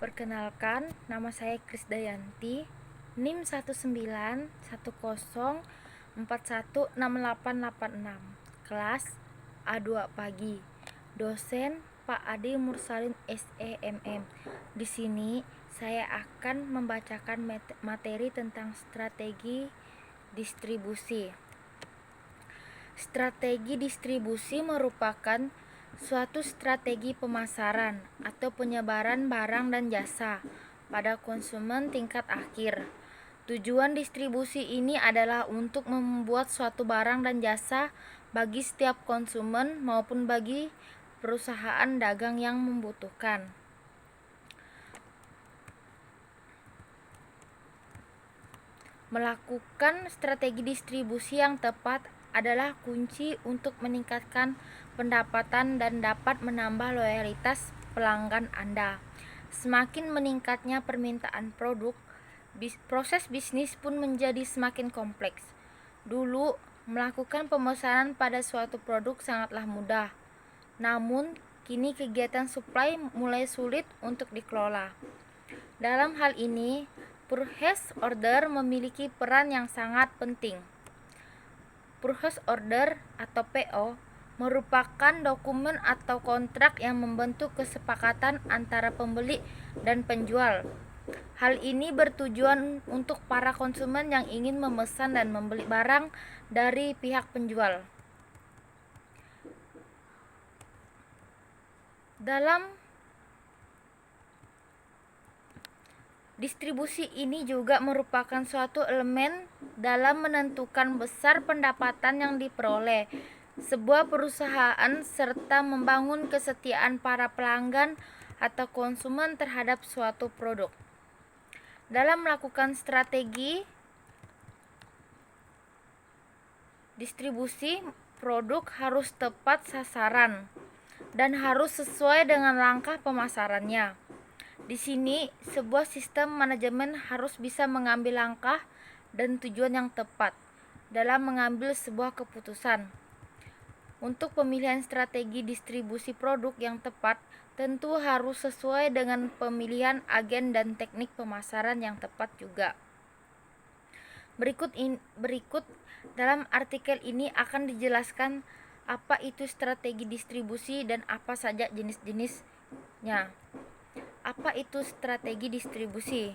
Perkenalkan, nama saya Krisdayanti, NIM 19104141686, kelas A2 pagi. Dosen Pak Adi Mursalin SEMM. Di sini saya akan membacakan materi tentang strategi distribusi. Strategi distribusi merupakan suatu strategi pemasaran atau penyebaran barang dan jasa pada konsumen tingkat akhir. Tujuan distribusi ini adalah untuk membuat suatu barang dan jasa bagi setiap konsumen maupun bagi perusahaan dagang yang membutuhkan. Melakukan strategi distribusi yang tepat adalah kunci untuk meningkatkan pendapatan dan dapat menambah loyalitas pelanggan Anda. Semakin meningkatnya permintaan produk, proses bisnis pun menjadi semakin kompleks. Dulu, melakukan pemesanan pada suatu produk sangatlah mudah. Namun, kini kegiatan supply mulai sulit untuk dikelola. Dalam hal ini, purchase order memiliki peran yang sangat penting. Purchase order atau PO merupakan dokumen atau kontrak yang membentuk kesepakatan antara pembeli dan penjual. Hal ini bertujuan untuk para konsumen yang ingin memesan dan membeli barang dari pihak penjual. Dalam distribusi ini juga merupakan suatu elemen dalam menentukan besar pendapatan yang diperoleh sebuah perusahaan serta membangun kesetiaan para pelanggan atau konsumen terhadap suatu produk. Dalam melakukan strategi distribusi, produk harus tepat sasaran dan harus sesuai dengan langkah pemasarannya. Di sini, sebuah sistem manajemen harus bisa mengambil langkah dan tujuan yang tepat dalam mengambil sebuah keputusan. Untuk pemilihan strategi distribusi produk yang tepat, tentu harus sesuai dengan pemilihan agen dan teknik pemasaran yang tepat juga. Berikut dalam artikel ini akan dijelaskan apa itu strategi distribusi dan apa saja jenis-jenisnya. Apa itu strategi distribusi?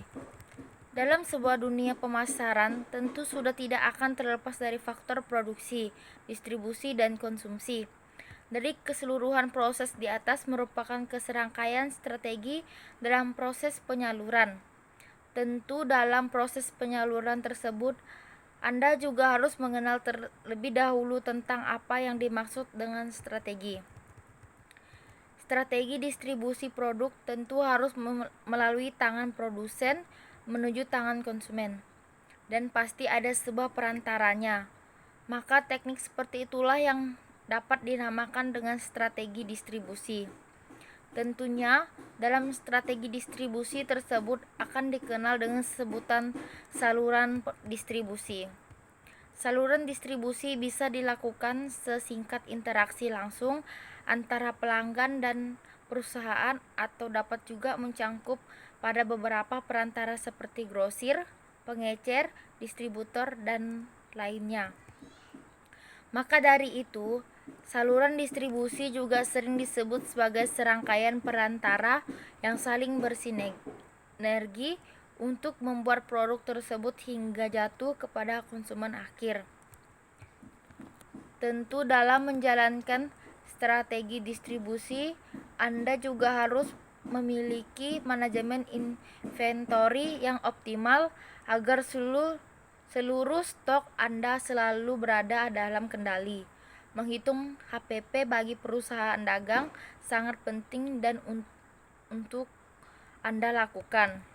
Dalam sebuah dunia pemasaran, tentu sudah tidak akan terlepas dari faktor produksi, distribusi, dan konsumsi. Dari keseluruhan proses di atas merupakan keserangkaian strategi dalam proses penyaluran. Tentu dalam proses penyaluran tersebut, Anda juga harus mengenal terlebih dahulu tentang apa yang dimaksud dengan strategi. Strategi distribusi produk tentu harus melalui tangan produsen menuju tangan konsumen, dan pasti ada sebuah perantaranya. Maka teknik seperti itulah yang dapat dinamakan dengan strategi distribusi. Tentunya dalam strategi distribusi tersebut akan dikenal dengan sebutan saluran distribusi. Saluran distribusi bisa dilakukan sesingkat interaksi langsung antara pelanggan dan perusahaan atau dapat juga mencangkup pada beberapa perantara seperti grosir, pengecer, distributor, dan lainnya. Maka dari itu, saluran distribusi juga sering disebut sebagai serangkaian perantara yang saling bersinergi untuk membuat produk tersebut hingga jatuh kepada konsumen akhir. Tentu dalam menjalankan strategi distribusi, Anda juga harus memiliki manajemen inventory yang optimal agar seluruh stok Anda selalu berada dalam kendali. Menghitung HPP bagi perusahaan dagang sangat penting dan untuk Anda lakukan.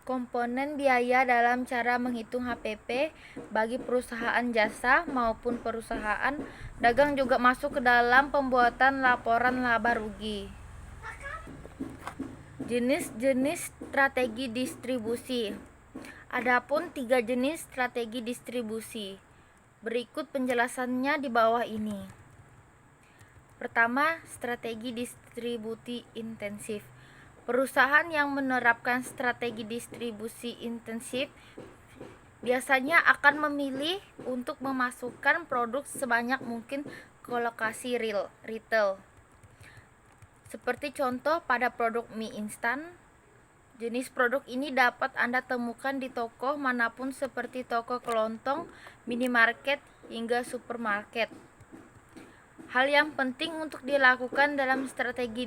Komponen biaya dalam cara menghitung HPP bagi perusahaan jasa maupun perusahaan dagang juga masuk ke dalam pembuatan laporan laba rugi. Jenis-jenis strategi distribusi. Adapun 3 jenis strategi distribusi. Berikut penjelasannya di bawah ini. Pertama, strategi distribusi intensif. Perusahaan yang menerapkan strategi distribusi intensif biasanya akan memilih untuk memasukkan produk sebanyak mungkin ke lokasi retail. Seperti contoh pada produk mie instan, jenis produk ini dapat Anda temukan di toko manapun seperti toko kelontong, minimarket, hingga supermarket. Hal yang penting untuk dilakukan dalam strategi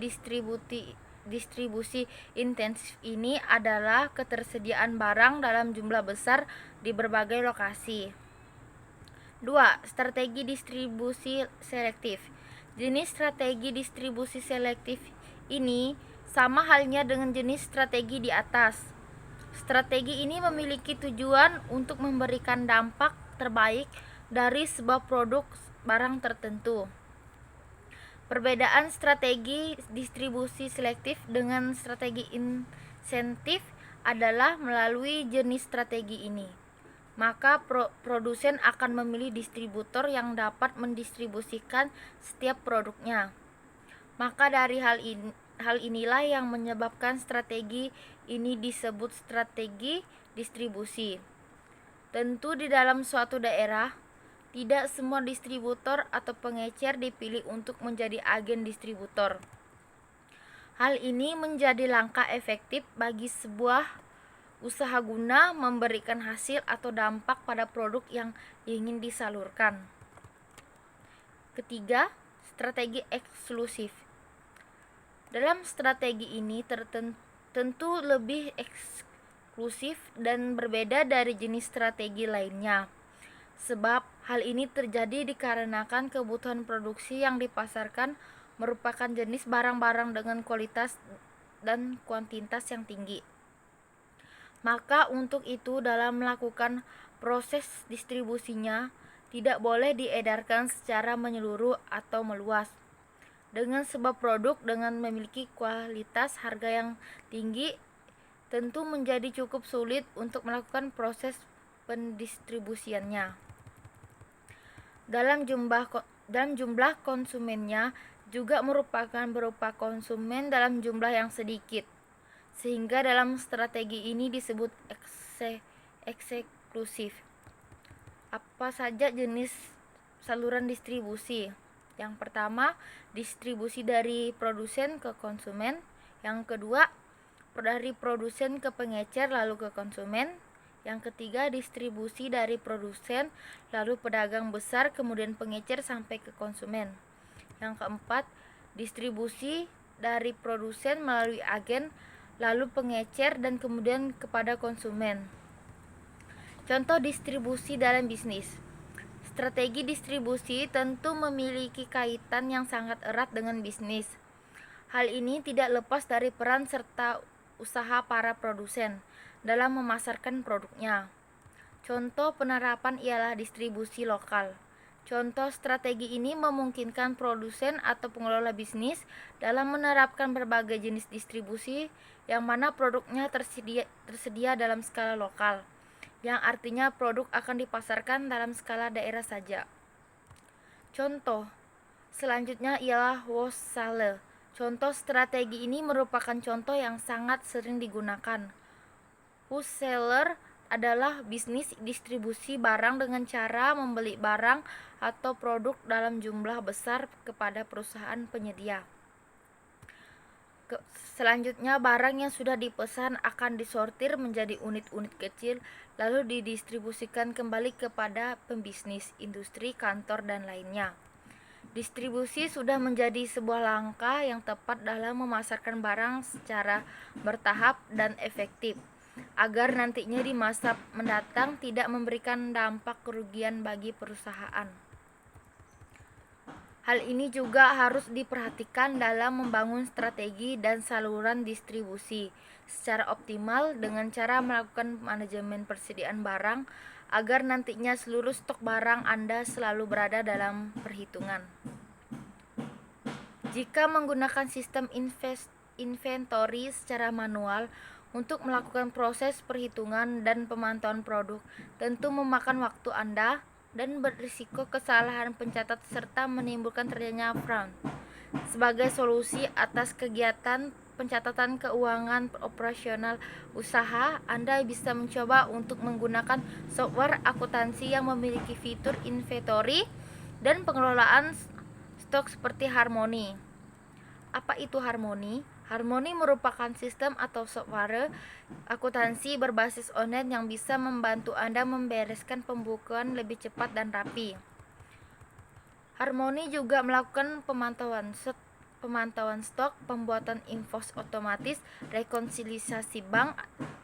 distribusi intensif ini adalah ketersediaan barang dalam jumlah besar di berbagai lokasi. 2. Strategi distribusi selektif. Jenis strategi distribusi selektif ini sama halnya dengan jenis strategi di atas. Strategi ini memiliki tujuan untuk memberikan dampak terbaik dari sebuah produk barang tertentu. Perbedaan strategi distribusi selektif dengan strategi insentif adalah melalui jenis strategi ini. Maka produsen akan memilih distributor yang dapat mendistribusikan setiap produknya. Maka dari hal inilah yang menyebabkan strategi ini disebut strategi distribusi. Tentu di dalam suatu daerah, tidak semua distributor atau pengecer dipilih untuk menjadi agen distributor. Hal ini menjadi langkah efektif bagi sebuah usaha guna memberikan hasil atau dampak pada produk yang ingin disalurkan. Ketiga, strategi eksklusif. Dalam strategi ini tentu lebih eksklusif dan berbeda dari jenis strategi lainnya. Sebab hal ini terjadi dikarenakan kebutuhan produksi yang dipasarkan merupakan jenis barang-barang dengan kualitas dan kuantitas yang tinggi. Maka untuk itu dalam melakukan proses distribusinya tidak boleh diedarkan secara menyeluruh atau meluas. Dengan sebuah produk dengan memiliki kualitas harga yang tinggi tentu menjadi cukup sulit untuk melakukan proses pendistribusiannya. Dalam jumlah konsumennya juga merupakan berupa konsumen dalam jumlah yang sedikit, sehingga dalam strategi ini disebut eksklusif. Apa saja jenis saluran distribusi? Yang pertama, distribusi dari produsen ke konsumen. Yang kedua, dari produsen ke pengecer lalu ke konsumen. Yang ketiga, distribusi dari produsen, lalu pedagang besar, kemudian pengecer sampai ke konsumen. Yang keempat, distribusi dari produsen melalui agen, lalu pengecer, dan kemudian kepada konsumen. Contoh distribusi dalam bisnis. Strategi distribusi tentu memiliki kaitan yang sangat erat dengan bisnis. Hal ini tidak lepas dari peran serta usaha para produsen dalam memasarkan produknya. Contoh penerapan ialah distribusi lokal. Contoh strategi ini memungkinkan produsen atau pengelola bisnis dalam menerapkan berbagai jenis distribusi yang mana produknya tersedia dalam skala lokal, yang artinya produk akan dipasarkan dalam skala daerah saja. Contoh selanjutnya ialah wholesale. Contoh strategi ini merupakan contoh yang sangat sering digunakan. Wholesaler adalah bisnis distribusi barang dengan cara membeli barang atau produk dalam jumlah besar kepada perusahaan penyedia. Selanjutnya, barang yang sudah dipesan akan disortir menjadi unit-unit kecil lalu didistribusikan kembali kepada pembisnis, industri, kantor, dan lainnya. Distribusi sudah menjadi sebuah langkah yang tepat dalam memasarkan barang secara bertahap dan efektif, agar nantinya di masa mendatang tidak memberikan dampak kerugian bagi perusahaan. Hal ini juga harus diperhatikan dalam membangun strategi dan saluran distribusi secara optimal dengan cara melakukan manajemen persediaan barang agar nantinya seluruh stok barang Anda selalu berada dalam perhitungan. Jika menggunakan sistem inventory secara manual untuk melakukan proses perhitungan dan pemantauan produk, tentu memakan waktu Anda dan berisiko kesalahan pencatat serta menimbulkan terjadinya fraud. sebagai solusi atas kegiatan pencatatan keuangan operasional usaha. Anda bisa mencoba untuk menggunakan software akuntansi yang memiliki fitur inventory dan pengelolaan stok seperti Harmony. Apa itu Harmony? Harmony merupakan sistem atau software akuntansi berbasis online yang bisa membantu Anda membereskan pembukuan lebih cepat dan rapi. Harmony juga melakukan pemantauan stok, pembuatan invoice otomatis, rekonsiliasi bank,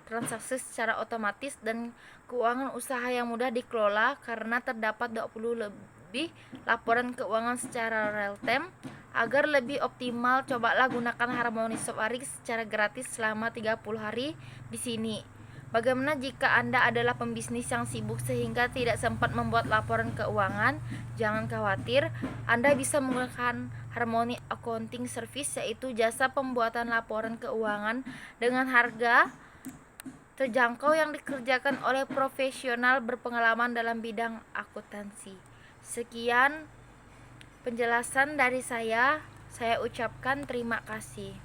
transaksi secara otomatis, dan keuangan usaha yang mudah dikelola karena terdapat 20 lebih laporan keuangan secara real time. Agar lebih optimal, cobalah gunakan Harmony Software secara gratis selama 30 hari di sini. Bagaimana jika Anda adalah pembisnis yang sibuk sehingga tidak sempat membuat laporan keuangan? Jangan khawatir, Anda bisa menggunakan Harmony Accounting Service, yaitu jasa pembuatan laporan keuangan dengan harga terjangkau yang dikerjakan oleh profesional berpengalaman dalam bidang akuntansi. Sekian penjelasan dari saya ucapkan terima kasih.